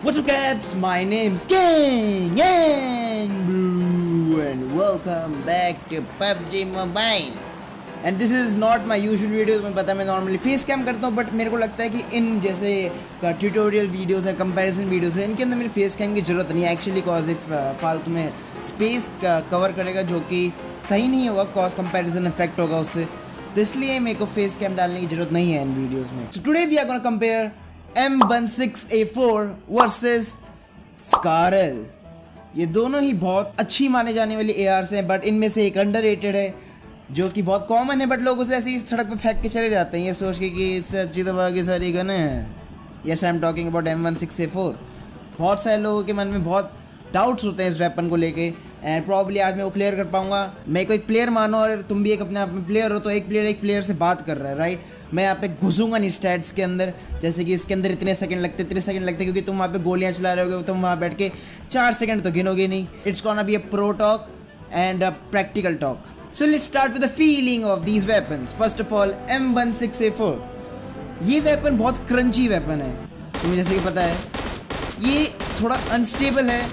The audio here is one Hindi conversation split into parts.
What's up guys, my name's King and Blue and welcome back to PUBG Mobile and this is not my usual videos। मैं पता है मैं नॉर्मली फेस कैम करता हूँ बट मेरे को लगता है कि इन जैसे ट्यूटोरियल वीडियोस है, कंपैरिजन वीडियोस है, इनके अंदर मेरी फेस कैम की ज़रूरत नहीं है एक्चुअली कॉज इफ फालतू में स्पेस कवर करेगा जो कि सही नहीं होगा, कॉज कंपैरिजन इफेक्ट होगा उससे, तो इसलिए मेरे को फेस कैम डालने की ज़रूरत नहीं है इन वीडियोज़ में। So today we are gonna compare M16A4 versus SCARL. ये दोनों ही बहुत अच्छी माने जाने वाली ARs हैं बट इनमें से एक अंडररेटेड है जो कि बहुत कॉमन है बट लोग उसे ऐसे ही सड़क पे फेंक के चले जाते हैं ये सोच के कि इससे अच्छी तो बाकी सारी गन है। Yes I am talking about M16A4। बहुत सारे लोगों के मन में बहुत डाउट्स होते हैं इस वेपन को लेके एंड प्रॉब्ली आज मैं वो क्लियर कर पाऊंगा। मैं को एक प्लेयर मानो और तुम भी एक अपने आप में प्लेयर हो, तो एक प्लेयर से बात कर रहा है, राइट। मैं यहाँ पे घुसूंगा नहीं स्टैट्स के अंदर, जैसे कि इसके अंदर इतने सेकंड लगते क्योंकि तुम वहाँ पे गोलियाँ चला रहे होगे, तुम वहाँ बैठ के 4 सेकंड तो गिनोगे नहीं। It's gonna be a pro talk and a practical talk. So let's start with the feeling of these weapons. First of all M16A4, ये वेपन बहुत क्रंची वेपन है, तुम्हें जैसे कि पता है। ये थोड़ा अनस्टेबल है,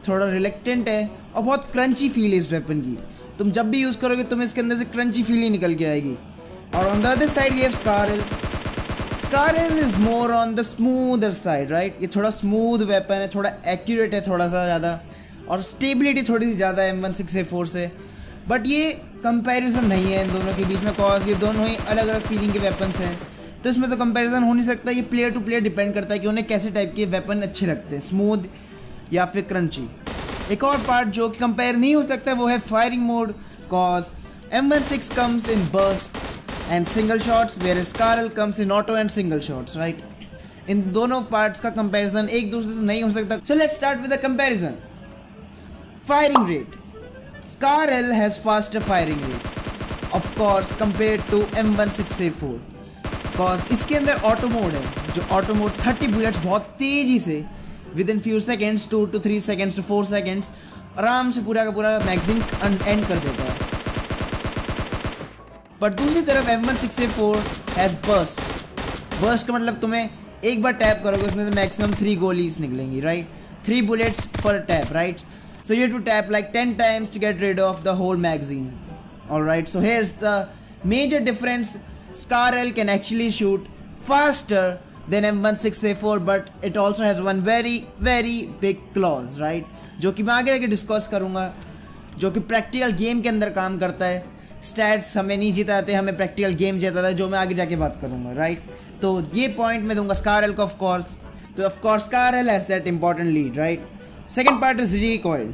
थोड़ा रिलेक्टेंट है और बहुत क्रंची फील है इस वेपन की। तुम जब भी यूज़ करोगे तुम इसके अंदर से क्रंची फील ही निकल के आएगी। और on the other side we have SCARL. SCARL is more on the smoother side, right. ये थोड़ा स्मूथ वेपन है, थोड़ा एक्यूरेट है थोड़ा सा ज़्यादा, और स्टेबिलिटी थोड़ी सी ज़्यादा है M16A4 से। बट ये कंपैरिजन नहीं है इन दोनों के बीच में, कॉज ये दोनों ही अलग अलग फीलिंग के वेपन्स हैं, तो इसमें तो कंपैरिजन हो नहीं सकता। ये प्लेयर टू प्लेयर डिपेंड करता है कि उन्हें कैसे टाइप के वेपन अच्छे लगते हैं, स्मूथ या फिर क्रंची। एक और पार्ट जो कि कंपेयर नहीं हो सकता वो है firing mode, cause M16 comes in burst and single shots where SCARL comes in auto and single shots, right. इन दोनों पार्ट्स का कंपैरिजन एक दूसरे से नहीं हो सकता। So let's start with the comparison. Firing rate, SCARL has faster firing rate of course compared to M16A4, cause इसके अंदर ऑटो मोड है, जो ऑटो मोड 30 बुलेट्स बहुत तेजी से with in few seconds, 2 to 3 seconds to 4 seconds आराम से पूरा का पूरा मैगजीन एंड कर देता है। बट दूसरी तरफ M16A4 हैज़ बर्स्ट का मतलब तुम्हें एक बार टैप करोगे उसमें से मैक्सिमम 3 गोलीज निकलेंगी, राइट। 3 bullets पर tap, right. So you to tap like 10 times to get rid of the whole magazine. Alright, so here's the major difference. Scarl can actually shoot faster than M16A4 but it also has one very big clause, right, जो कि मैं आगे आगे डिस्कस करूँगा, जो कि प्रैक्टिकल गेम के अंदर काम करता है। स्टैट्स हमें नहीं जिताते, हमें प्रैक्टिकल गेम जिताता है, जो मैं आगे जाके बात करूँगा, राइट। तो ये पॉइंट मैं दूंगा स्कारल को, ऑफ कोर्स। तो of course SCARL has that important lead, right. Second part is recoil.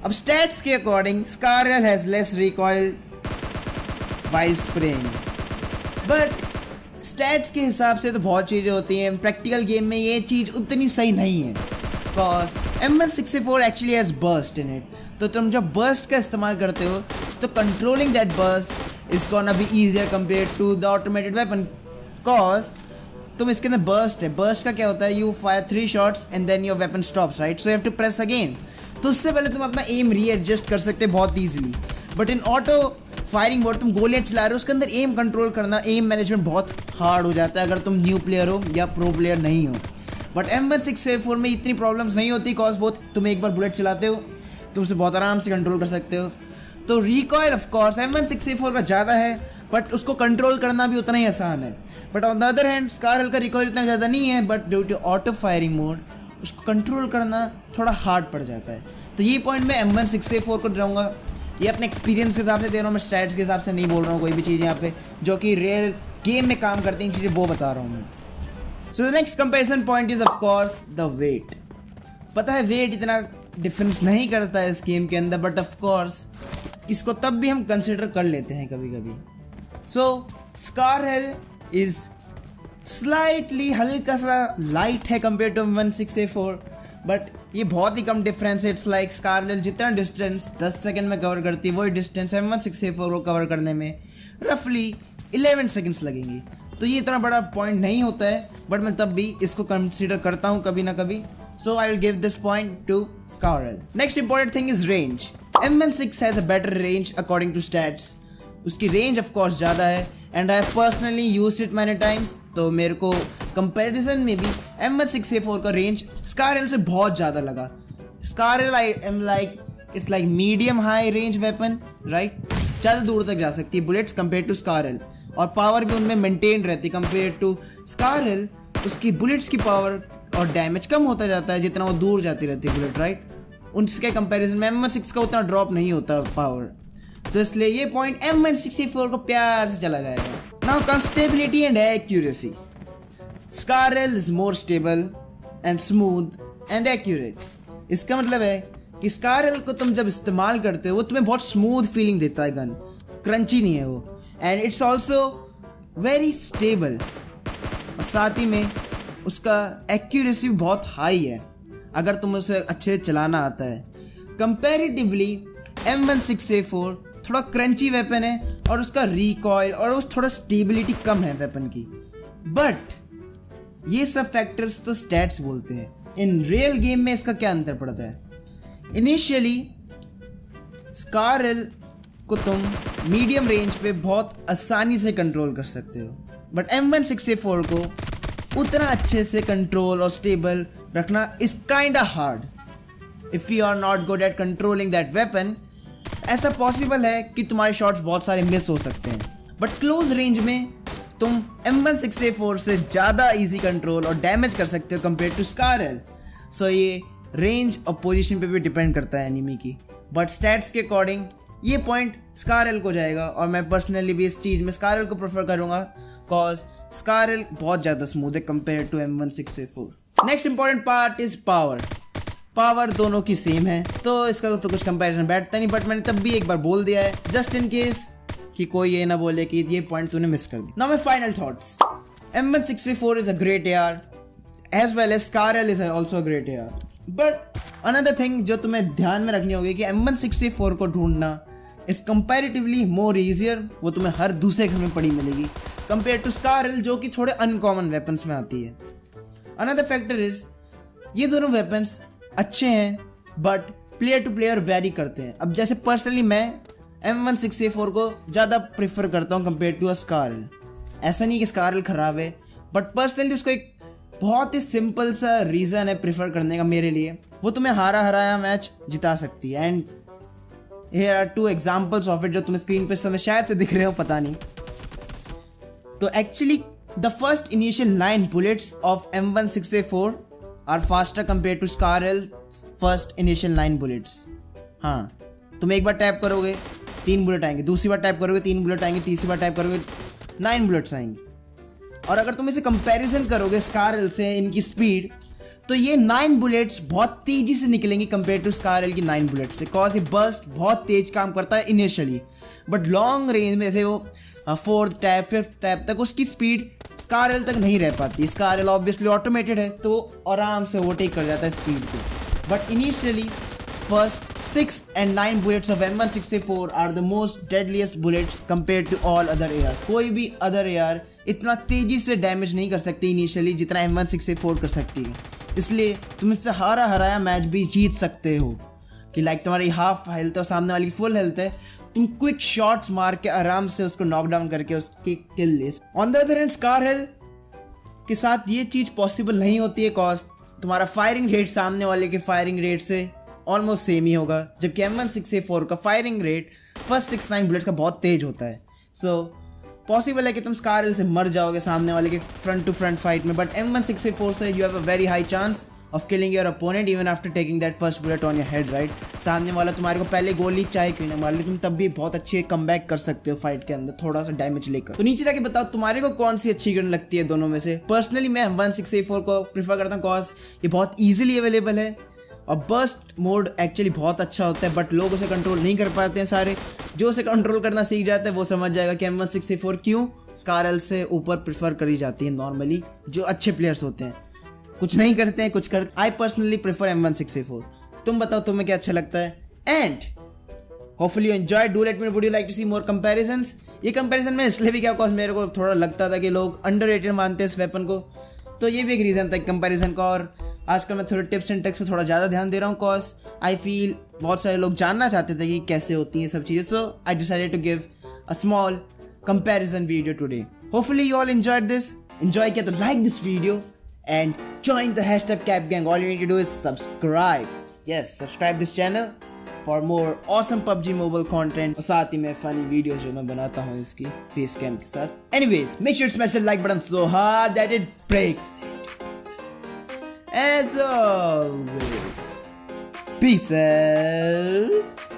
अब स्टैट्स के according SCARL has less recoil while spraying, but stats के हिसाब से तो बहुत चीज़ें होती हैं, प्रैक्टिकल गेम में ये चीज़ उतनी सही नहीं है, because M16A4 actually has burst in it. तो तुम जब बर्स्ट का इस्तेमाल करते हो तो controlling that burst is gonna be easier compare to the automated weapon, cause तुम इसके अंदर बर्स्ट है। बर्स्ट का क्या होता है, you fire 3 shots and then your weapon stops, right. So you have to press again, तो उससे पहले तुम अपना एम रीएडजस्ट कर सकते हो बहुत easily. But in auto firing mode तुम गोलियाँ चला रहे हो, उसके अंदर एम कंट्रोल करना, एम मैनेजमेंट बहुत हार्ड हो जाता है अगर तुम न्यू प्लेयर हो या प्रो प्लेयर नहीं हो। बट M16A4 में इतनी प्रॉब्लम्स नहीं होती, कॉज वो तुम एक बार बुलेट चलाते हो तुम उसे बहुत आराम से कंट्रोल कर सकते हो। तो रिकॉइल ऑफ कोर्स M16A4 का ज़्यादा है बट उसको कंट्रोल करना भी उतना ही आसान है। But on the other hand SCARL का रिकॉइल इतना ज़्यादा नहीं है, but due to auto firing mode उसको कंट्रोल करना थोड़ा हार्ड पड़ जाता है। तो ये पॉइंट मैं M16A4 को दूंगा। ये अपने एक्सपीरियंस के हिसाब से दे रहा हूँ, मैं स्टैट्स के हिसाब से नहीं बोल रहा हूँ कोई भी चीज़ यहाँ पे, जो कि रियल गेम में काम करती हैं चीज़ें वो बता रहा हूँ मैं। So the next comparison point is of course the weight. पता है वेट इतना डिफरेंस नहीं करता है इस गेम के अंदर, बट ऑफ कोर्स इसको तब भी हम कंसिडर कर लेते हैं कभी कभी। सो स्कारल इज स्लाइटली हल्का सा लाइट है कंपेयर टू M16A4, बट ये बहुत ही कम डिफरेंस है। इट्स लाइक स्कारल जितना डिस्टेंस 10 सेकंड में कवर करती है वही डिस्टेंस M16A4 को कवर करने में रफली 11 सेकंड्स लगेंगी। तो ये इतना बड़ा पॉइंट नहीं होता है, बट मैं तब भी इसको कंसीडर करता हूँ कभी ना कभी। So I will give this point to SCARL. Next important thing is range. M16 has a better range according to stats. उसकी रेंज ऑफ कोर्स ज़्यादा है and I have personally used it many times तो मेरे को कंपैरिजन में भी M16A4 का रेंज स्कारल से बहुत ज़्यादा लगा। SCARL I am like it's like medium high range weapon, right, ज़्यादा दूर तक जा सकती है बुलेट्स कंपेयर टू स्कारल, और पावर भी उनमें मेंटेन रहती है। कंपेयर टू स्कारल उसकी बुलेट्स की पावर और डैमेज कम होता जाता है जितना वो दूर जाती रहती है बुलेट, राइट। उनके कंपैरिजन में M16 का उतना ड्रॉप नहीं होता पावर, तो इसलिए ये पॉइंट M16A4 को प्यार से चला जाएगा। Now come stability and accuracy. SCARL is more stable and smooth and accurate. इसका मतलब है कि स्कारल को तुम जब इस्तेमाल करते हो वो तुम्हें बहुत स्मूथ फीलिंग देता है, गन क्रंची नहीं है वो, and it's also very stable, और साथ ही में उसका एक्यूरेसी बहुत हाई है अगर तुम उसे अच्छे से चलाना आता है। कंपैरेटिवली M16A4 थोड़ा क्रंची वेपन है और उसका रिकॉइल और उस थोड़ा स्टेबिलिटी कम है वेपन की, बट ये सब फैक्टर्स तो स्टैट्स बोलते हैं। इन रियल गेम में इसका क्या अंतर पड़ता है? इनिशियली स्कारल को तुम मीडियम रेंज पे बहुत आसानी से कंट्रोल कर सकते हो, बट M16A4 को उतना अच्छे से कंट्रोल और स्टेबल रखना is kinda hard if you are not good at controlling that weapon. ऐसा पॉसिबल है कि तुम्हारे शॉट्स बहुत सारे मिस हो सकते हैं, बट क्लोज रेंज में तुम M16A4 से ज़्यादा इजी कंट्रोल और डैमेज कर सकते हो कंपेयर टू स्कारल। सो ये रेंज और पोजीशन पे भी डिपेंड करता है एनिमी की, बट स्टैट्स के अकॉर्डिंग ये पॉइंट स्कारल को जाएगा, और मैं पर्सनली भी इस चीज़ में स्कारल को प्रेफर करूँगा कॉज स्कारल बहुत ज़्यादा स्मूथ है compare to M16A4। Next important part is power. Power दोनों की सेम है तो इसका तो कुछ कंपैरिजन बैठता नहीं, बट मैंने तब भी एक बार बोल दिया है जस्ट इन केस कि कोई ये ना बोले कि ये पॉइंट तूने मिस कर दिया। Now my final thoughts. M16A4 is a great AR as well as SCARL is also a great AR, but another thing जो तुम्हें ध्यान में रखनी होगी कि M16A4 को ढूंढना इज कंपैरेटिवली मोर ईजियर, वो तुम्हें हर दूसरे घर में पड़ी मिलेगी कंपेयर टू स्कारल जो कि थोड़े अनकॉमन वेपन्स में आती है। अनदर फैक्टर इज ये दोनों वेपन्स अच्छे हैं but player to player vary करते हैं। अब जैसे पर्सनली मैं M16A4 को ज़्यादा प्रेफर करता हूँ कंपेयर टू अ स्कारल। ऐसा नहीं कि स्कारल ख़राब है, बट पर्सनली उसका एक बहुत ही सिंपल सा रीज़न है प्रेफर करने का मेरे लिए, वो तुम्हें हारा हराया मैच जिता सकती है। And here are 2 examples of it जो तुम्हें स्क्रीन पे समय शायद से दिख रहे हो, पता नहीं। तो actually the first initial 9 bullets of M16A4 are faster compared to Scarel's first initial 9 bullets। हाँ, तुम एक बार टैप करोगे 3 बुलेट आएंगे, दूसरी बार टैप करोगे 3 बुलेट आएंगे, तीसरी बार टैप करोगे 9 बुलेट्स आएंगे। और अगर तुम इसे कंपैरिजन करोगे स्कारल से इनकी स्पीड, तो ये 9 बुलेट्स बहुत तेजी से निकलेंगी कंपेयर टू स्कारल की 9 बुलेट से, कॉज ये बर्स्ट बहुत तेज काम करता है इनिशियली, बट लॉन्ग रेंज में जैसे वो 4th टैप 5th टैप तक उसकी स्पीड स्कारल तक नहीं रह पाती। स्कारल ऑब्वियसली ऑटोमेटेड है तो आराम से ओवरटेक कर जाता है स्पीड को, but initially first 6 and 9 bullets of M16A4 are the most deadliest bullets compared to all other ARs। कोई भी अदर AR इतना तेजी से डैमेज नहीं कर सकती इनिशियली जितना M16A4 कर सकती है, इसलिए तुम इससे हारा हराया मैच भी जीत सकते हो कि लाइक तुम्हारी हाफ हेल्थ और सामने वाली फुल हेल्थ है, तुम क्विक शॉट्स मार के आराम से उसको नॉकडाउन करके उसकी किल ले। ऑन द अदर हैंड स्कारल के साथ ये चीज़ पॉसिबल नहीं होती है कॉज तुम्हारा फायरिंग रेट सामने वाले के फायरिंग रेट से ऑलमोस्ट सेम ही होगा, जबकि M16A4 का फायरिंग रेट फर्स्ट 6-9 बुलेट्स का बहुत तेज होता है। सो पॉसिबल है कि तुम स्कारल से मर जाओगे सामने वाले के फ्रंट टू फ्रंट फाइट में, बट M16A4 से you have a very high chance of killing your opponent even after taking that first bullet on your head, right. सामने वाला तुम्हारे को पहले गोली चाहे क्यों ना मार ले, तुम तब भी बहुत अच्छे कमबैक कर सकते हो फाइट के अंदर थोड़ा सा डैमेज लेकर। तो नीचे जाके बताओ तुम्हारे को कौन सी अच्छी गन लगती है दोनों में से। पर्सनली मैं M16A4 को प्रीफर करता हूँ कॉज ये बहुत ईजिली अवेलेबल है और बर्स्ट मोड एक्चुअली बहुत अच्छा होता है, बट लोग उसे कंट्रोल नहीं कर पाते हैं सारे। जो उसे कंट्रोल करना सीख जाता है वो समझ जाएगा कि M16A4 क्यों स्कारल से ऊपर प्रेफर करी जाती है नॉर्मली जो अच्छे प्लेयर्स होते हैं। कुछ नहीं करते हैं, कुछ करते। I personally prefer M16A4। तुम बताओ तुम्हें क्या अच्छा लगता है। And hopefully you enjoy, do let me know would you like to see more comparisons. ये कंपैरिजन में इसलिए भी क्या कॉज मेरे को थोड़ा लगता था कि लोग अंडररेटेड मानते हैं इस वेपन को, तो ये भी एक रीज़न था कंपैरिजन का। और आजकल मैं थोड़े टिप्स एंड ट्रिक्स पे थोड़ा ज़्यादा ध्यान दे रहा हूँ कॉज आई फील बहुत सारे लोग जानना चाहते थे कि कैसे होती हैं सब चीज़ें। So I decided to give a small comparison video today. Hopefully you all enjoyed this. enjoy किया तो like this video and join the hashtag Cap Gang. All you need to do is subscribe. Yes, subscribe this channel for more awesome PUBG Mobile content और साथ ही में funny videos जो मैं बनाता हूँ इसकी face cam के साथ. Anyways, make sure to smash the like button so hard that it breaks it. As always, peace out.